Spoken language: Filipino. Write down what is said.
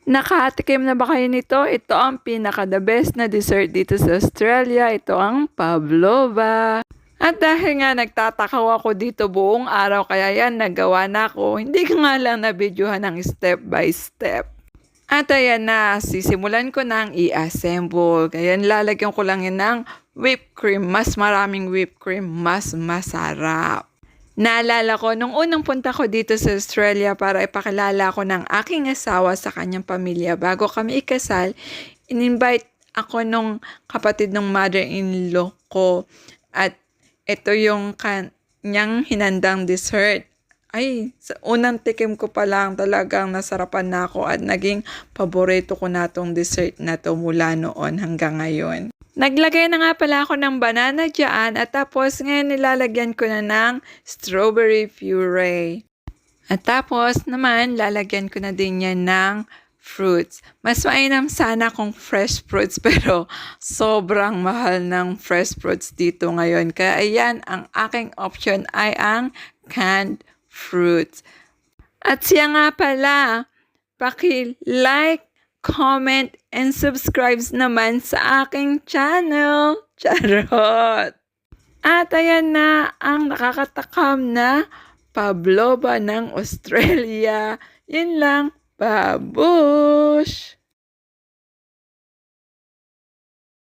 Nakatikim na ba kayo nito? Ito ang pinaka-the best na dessert dito sa Australia. Ito ang pavlova. At dahil nga nagtatakaw ako dito buong araw, kaya yan, nagawa na ako. Hindi ko nga lang na-videohan ng step by step. At ayan na, sisimulan ko nang i-assemble. Kaya lalagyan ko lang yan ng whipped cream. Mas maraming whipped cream, mas masarap. Naalala ko, nung unang punta ko dito sa Australia para ipakilala ko ng aking asawa sa kanyang pamilya, bago kami ikasal, in-invite ako nung kapatid ng mother-in-law ko. At ito yung kanyang hinandang dessert. Ay, sa unang tikim ko pa lang talagang nasarapan na ako at naging paborito ko na tong dessert na to mula noon hanggang ngayon. Naglagay na nga pala ako ng banana dyan at tapos ngayon nilalagyan ko na ng strawberry puree. At tapos naman lalagyan ko na din yan ng fruits. Mas mainam sana kung fresh fruits pero sobrang mahal ng fresh fruits dito ngayon. Kaya ayan, ang aking option ay ang canned fruits. At siya nga pala, paki-like, comment, and subscribe naman sa aking channel. Charot! At ayan na ang nakakatakam na pavlova ng Australia. Yun lang. Babush!